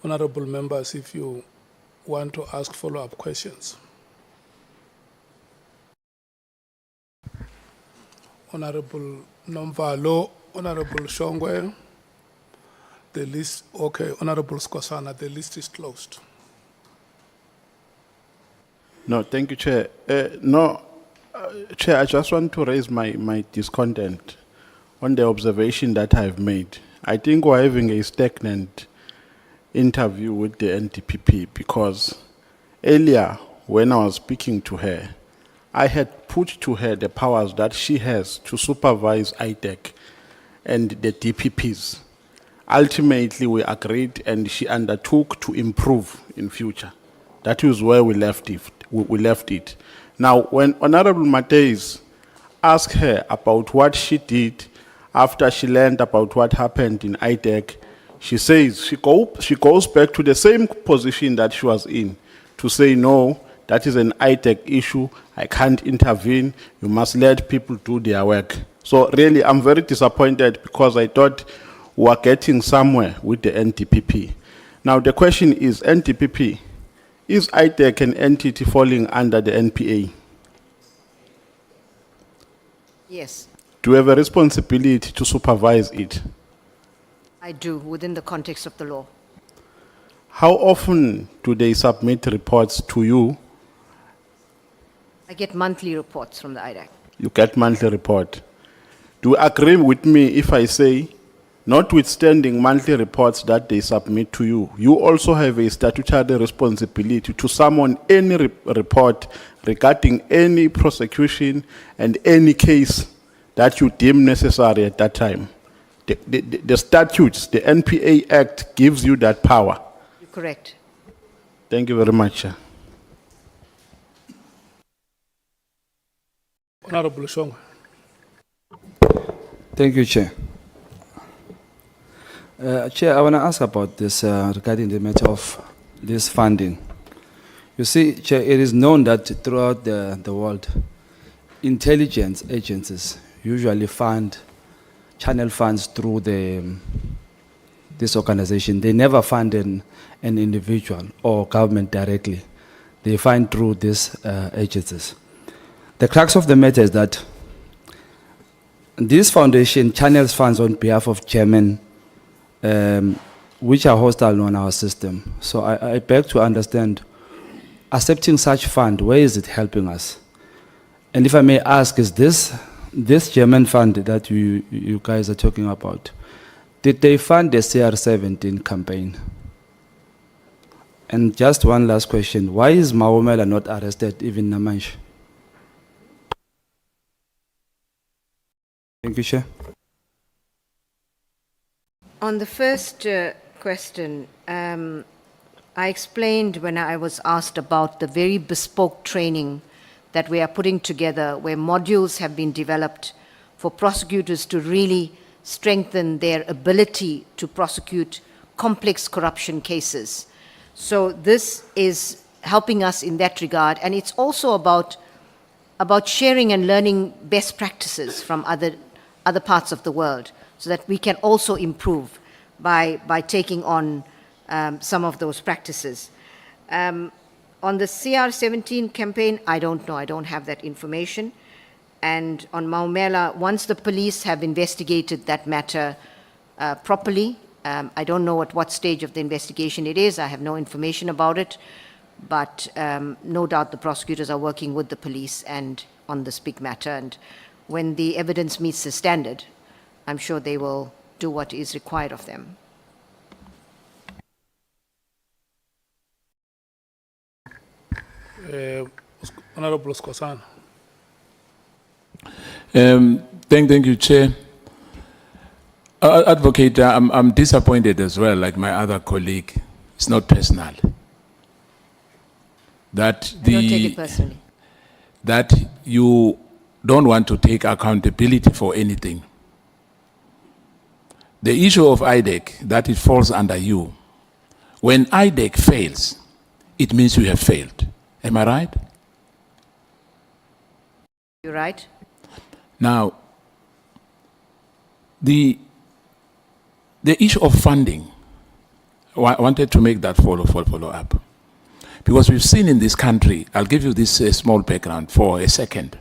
Honorable members, if you want to ask follow-up questions. Honorable Nomvalo, Honorable Shongwe, the list, okay, Honorable Skosana, the list is closed. No, thank you, Chair. Chair, I just want to raise my discontent on the observation that I've made. I think we're having a stagnant interview with the NDPP because earlier, when I was speaking to her, I had put to her the powers that she has to supervise IDEC and the DPPs. Ultimately, we agreed and she undertook to improve in future. That is where we left it. Now, when Honorable Mateis asked her about what she did after she learned about what happened in IDEC, she says she goes back to the same position that she was in to say, no, that is an IDEC issue. I can't intervene. You must let people do their work. So really, I'm very disappointed because I thought we were getting somewhere with the NDPP. Now, the question is, NDPP, is IDEC an entity falling under the NPA? Yes, Do you have a responsibility to supervise it? I do, within the context of the law. How often do they submit reports to you? I get monthly reports from the IDAC. You get monthly report. Do you agree with me if I say, notwithstanding monthly reports that they submit to you, you also have a statutory responsibility to summon any report regarding any prosecution and any case that you deem necessary at that time? The statutes, the NPA Act gives you that power. You're correct. Thank you very much, Chair. Honorable Shongwe. Thank you, Chair. Chair, I want to ask about this regarding the matter of this funding. You see, Chair, it is known that throughout the world, intelligence agencies usually channel funds through this organization. They never fund an individual or government directly. They fund through these agencies. The crux of the matter is that this foundation channels funds on behalf of chairmen which are hostile on our system. So I beg to understand, accepting such fund, where is it helping us? And if I may ask, is this German fund that you guys are talking about, did they fund the CR17 campaign? And just one last question, why is Maumela not arrested, even Namanj? Thank you, Chair. On the first question, I explained when I was asked about the very bespoke training that we are putting together, where modules have been developed for prosecutors to really strengthen their ability to prosecute complex corruption cases. So this is helping us in that regard, and it's also about sharing and learning best practices from other parts of the world, so that we can also improve by taking on some of those practices. On the CR17 campaign, I don't know. I don't have that information. And on Maumela, once the police have investigated that matter properly, I don't know at what stage of the investigation it is. I have no information about it. But no doubt the prosecutors are working with the police and on this big matter. And when the evidence meets the standard, I'm sure they will do what is required of them. Honorable Skosana. Thank you, Chair. Advocate, I'm disappointed as well, like my other colleague. It's not personal. I don't take it personally. That you don't want to take accountability for anything. The issue of IDEC, that it falls under you. When IDEC fails, it means you have failed. Am I right? You're right. Now, the issue of funding, wanted to make that follow up. Because we've seen in this country, I'll give you this small background for a second,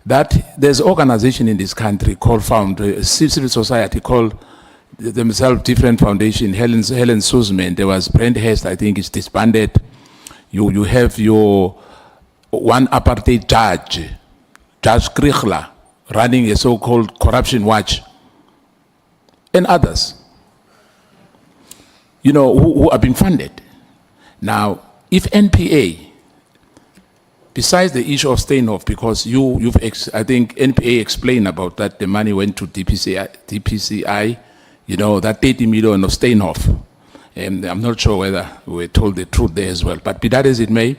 that there's an organization in this country called civil society called themselves different foundation, Helen Suzman, there was Brent Hest, I think is disbanded. You have your one apartheid judge, Judge Krichler, running a so-called corruption watch, and others, who are being funded. Now, if NPA, besides the issue of Steinhoff, because I think NPA explained about that, the money went to DPCI, that 30 million of Steinhoff. And I'm not sure whether we were told the truth there as well. But be that as it may,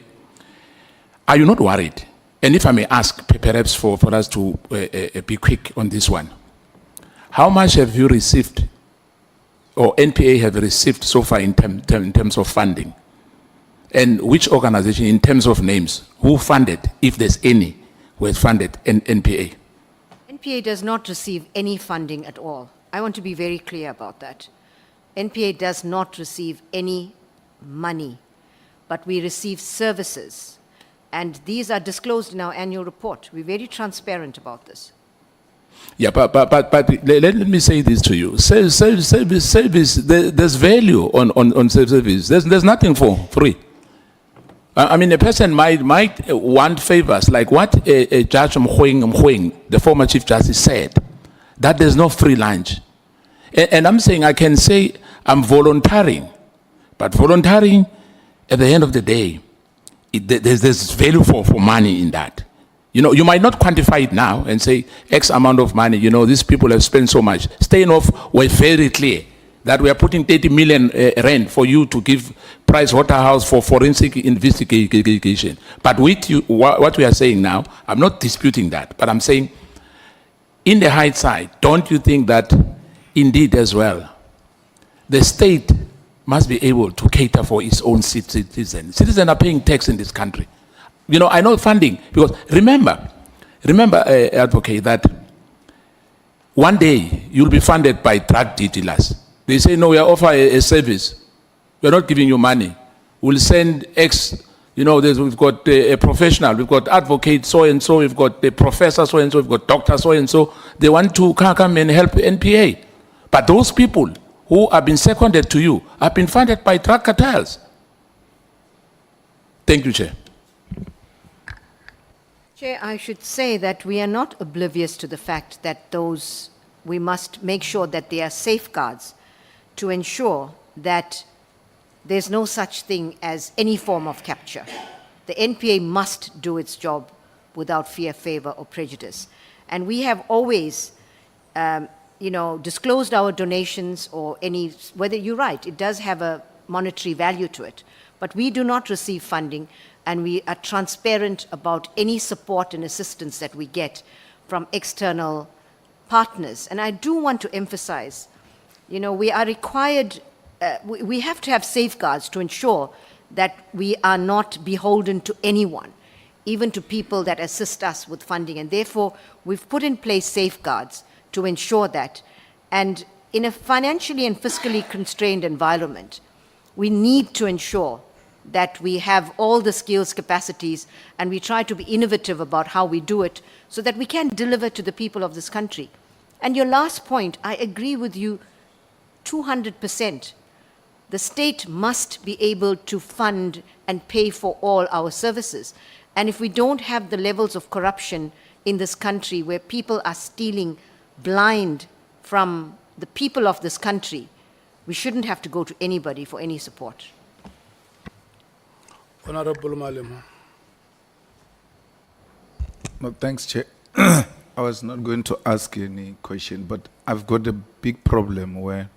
are you not worried? And if I may ask, perhaps for us to be quick on this one, how much have you received, or NPA have received so far in terms of funding? And which organization, in terms of names, who funded, if there's any, who has funded NPA? NPA does not receive any funding at all. I want to be very clear about that. NPA does not receive any money, but we receive services. And these are disclosed in our annual report. We're very transparent about this. Yeah, but let me say this to you. Service, there's value on service. There's nothing for free. I mean, a person might want favors, like what Judge Mkhweng, the former Chief Justice, said, that there's no free lunch. And I'm saying, I can say I'm volunteering, but volunteering, at the end of the day, there's value for money in that. You might not quantify it now and say X amount of money, these people have spent so much. Steinhoff was very clear that we are putting 30 million rand for you to give Price Waterhouse for forensic investigation. But with what we are saying now, I'm not disputing that, but I'm saying, in the high side, don't you think that indeed as well, the state must be able to cater for its own citizens? Citizens are paying tax in this country. I know funding, because remember, advocate, that one day you'll be funded by drug dealers. They say, no, we are offering a service. We're not giving you money. We'll send X, we've got a professional, we've got advocate so-and-so, we've got a professor so-and-so, we've got doctor so-and-so. They want to come and help NPA. But those people who have been seconded to you have been funded by drug cartels. Thank you, Chair. Chair, I should say that we are not oblivious to the fact that we must make sure that there are safeguards to ensure that there's no such thing as any form of capture. The NPA must do its job without fear, favor, or prejudice. And we have always, disclosed our donations or whether you're right, it does have a monetary value to it. But we do not receive funding, and we are transparent about any support and assistance that we get from external partners. And I do want to emphasize, we are required, we have to have safeguards to ensure that we are not beholden to anyone, even to people that assist us with funding. And therefore, we've put in place safeguards to ensure that. And in a financially and fiscally constrained environment, we need to ensure that we have all the skills, capacities, and we try to be innovative about how we do it so that we can deliver to the people of this country. And your last point, I agree with you 200%. The state must be able to fund and pay for all our services. And if we don't have the levels of corruption in this country where people are stealing blind from the people of this country, we shouldn't have to go to anybody for any support. Honorable Malema. No, thanks, Chair. I was not going to ask any question, but I've got a big problem where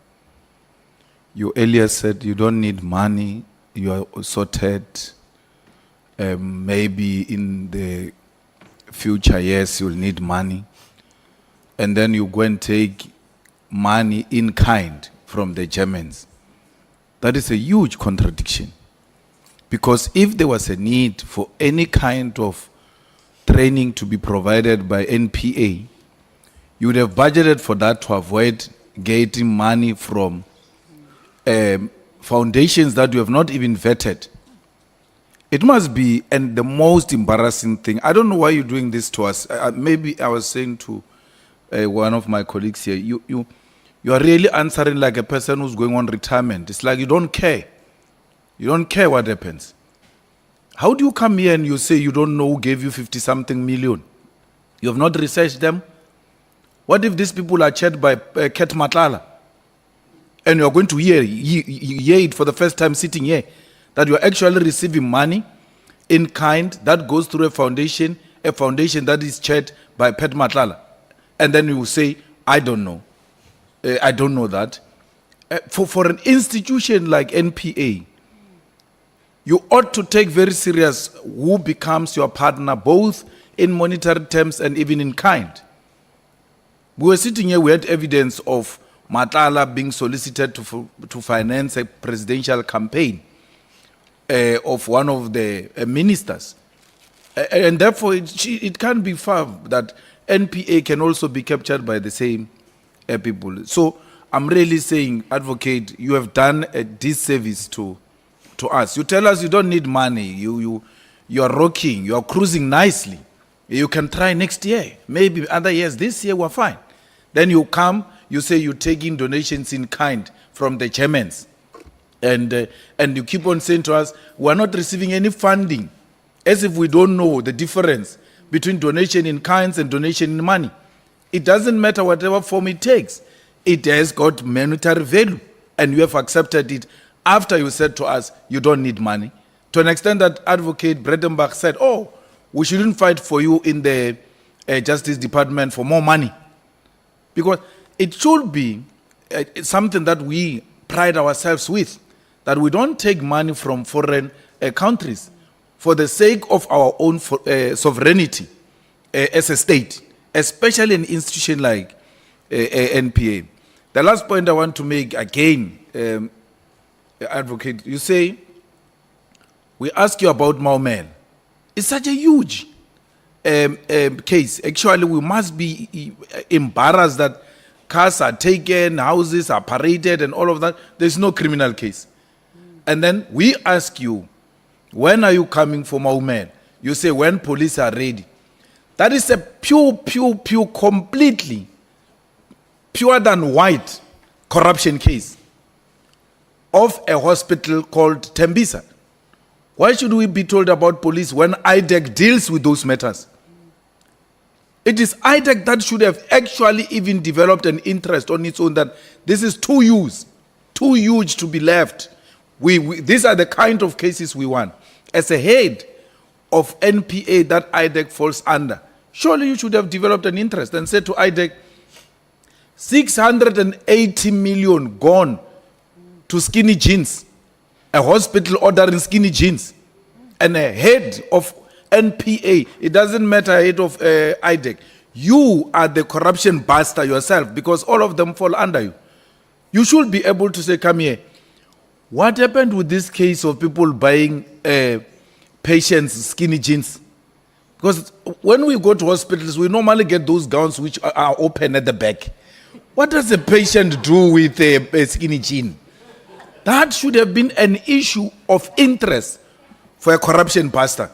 you earlier said you don't need money, you are sorted, maybe in the future years you'll need money, and then you go and take money in kind from the Germans. That is a huge contradiction. Because if there was a need for any kind of training to be provided by NPA, you would have budgeted for that to avoid getting money from foundations that you have not even vetted. It must be, and the most embarrassing thing, I don't know why you're doing this to us. Maybe I was saying to one of my colleagues here, you are really answering like a person who's going on retirement. It's like you don't care. You don't care what happens. How do you come here and you say you don't know who gave you 50-something million? You have not researched them? What if these people are checked by Ket Matlala? And you're going to hear it for the first time sitting here, that you're actually receiving money in kind that goes through a foundation that is chaired by Pet Matlala. And then you say, I don't know. I don't know that. For an institution like NPA, you ought to take very serious who becomes your partner, both in monetary terms and even in kind. We were sitting here, we had evidence of Matlala being solicited to finance a presidential campaign of one of the ministers. And therefore, it can't be far that NPA can also be captured by the same people. So I'm really saying, Advocate, you have done a disservice to us. You tell us you don't need money. You are rocking. You are cruising nicely. You can try next year. Maybe other years. This year we're fine. Then you come, you say you're taking donations in kind from the chairmans. And you keep on saying to us, we're not receiving any funding, as if we don't know the difference between donation in kinds and donation in money. It doesn't matter whatever form it takes. It has got monetary value, and you have accepted it after you said to us, you don't need money. To an extent that Advocate Bredenbach said, oh, we shouldn't fight for you in the Justice Department for more money. Because it should be something that we pride ourselves with, that we don't take money from foreign countries for the sake of our own sovereignty as a state, especially an institution like NPA. The last point I want to make again, Advocate, you say, we ask you about Maumela. It's such a huge case. Actually, we must be embarrassed that cars are taken, houses are paraded and all of that. There's no criminal case. And then we ask you, when are you coming for Maumela? You say, when police are ready. That is a pure, completely pure than white corruption case of a hospital called Tembisa. Why should we be told about police when IDEC deals with those matters? It is IDEC that should have actually even developed an interest on its own that this is too huge to be left. These are the kind of cases we want. As a head of NPA that IDEC falls under, surely you should have developed an interest and said to IDEC, 680 million gone to skinny jeans, a hospital ordering skinny jeans, and a head of NPA, it doesn't matter, head of IDEC. You are the corruption buster yourself because all of them fall under you. You should be able to say, come here. What happened with this case of people buying patients skinny jeans? Because when we go to hospitals, we normally get those gowns which are open at the back. What does a patient do with a skinny jean? That should have been an issue of interest for a corruption buster.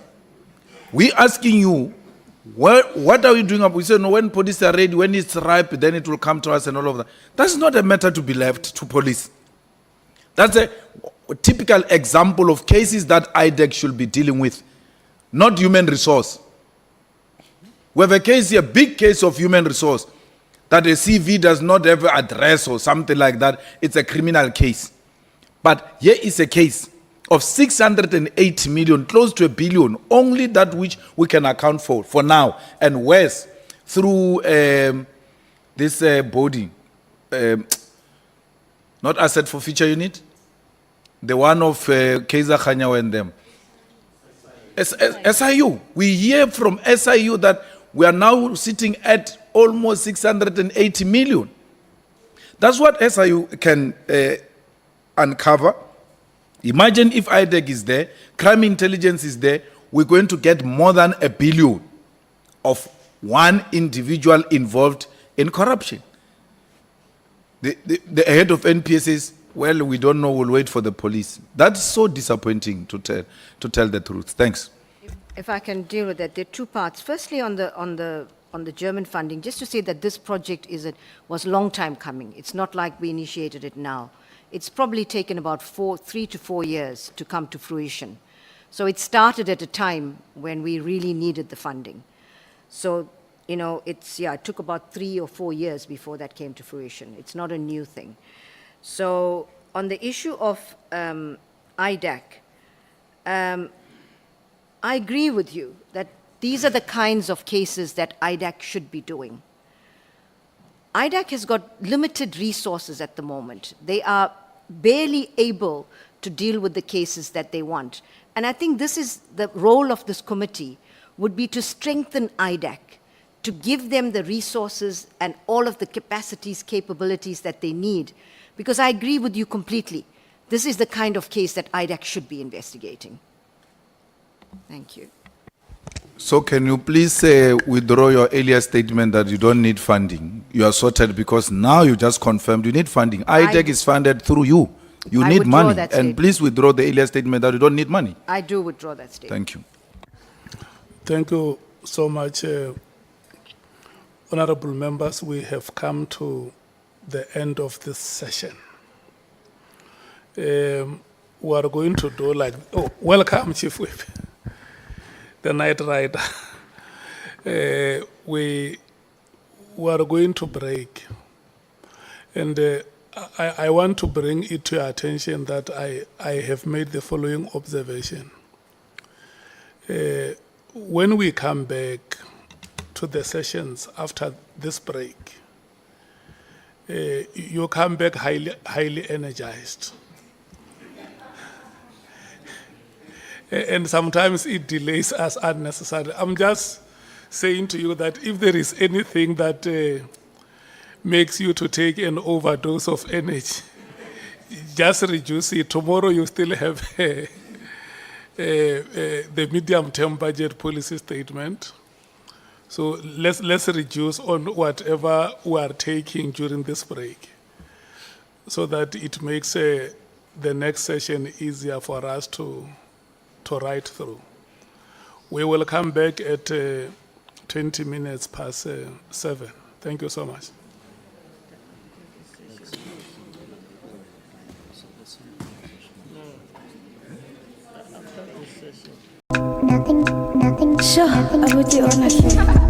We asking you, what are we doing up? We say, no, when police are ready, when it's ripe, then it will come to us and all of that. That's not a matter to be left to police. That's a typical example of cases that IDEC should be dealing with, not human resource. We have a case here, a big case of human resource, that a CV does not have an address or something like that. It's a criminal case. But here is a case of 680 million, close to 1 billion, only that which we can account for now, and worse, through this body, not Asset Forfeiture Unit, the one of Kaiser Khanyawa and them. SIU. We hear from SIU that we are now sitting at almost 680 million. That's what SIU can uncover. Imagine if IDEC is there, crime intelligence is there, we're going to get more than 1 billion of one individual involved in corruption. The head of NPA says, well, we don't know, we'll wait for the police. That's so disappointing to tell the truth. Thanks. If I can deal with that, there are two parts. Firstly, on the German funding, just to say that this project was a long time coming. It's not like we initiated it now. It's probably taken about 3 to 4 years to come to fruition. So it started at a time when we really needed the funding. So, you know, it took about 3 or 4 years before that came to fruition. It's not a new thing. So on the issue of IDAC, I agree with you that these are the kinds of cases that IDAC should be doing. IDAC has got limited resources at the moment. They are barely able to deal with the cases that they want. And I think this is the role of this committee, would be to strengthen IDAC, to give them the resources and all of the capacities, capabilities that they need. Because I agree with you completely. This is the kind of case that IDAC should be investigating. Thank you. So can you please withdraw your earlier statement that you don't need funding? You are sorted, because now you just confirmed you need funding. IDAC is funded through you. You I need withdraw money. that And statement. please withdraw the earlier statement that you don't need money. I do withdraw that statement. Thank you. Thank you so much, honorable members. We have come to the end of this session. We are going to do like, welcome, Chief Whip, the Night Rider. We are going to break. And I want to bring it to your attention that I have made the following observation. When we come back to the sessions after this break, you come back highly energized. And sometimes it delays us unnecessarily. I'm just saying to you that if there is anything that makes you to take an overdose of energy, just reduce it. Tomorrow you still have the medium-term budget policy statement. So let's reduce on whatever we are taking during this break, so that it makes the next session easier for us to ride through. We will come back at 20 minutes past 7. Thank you so much. Sure, I would do honestly.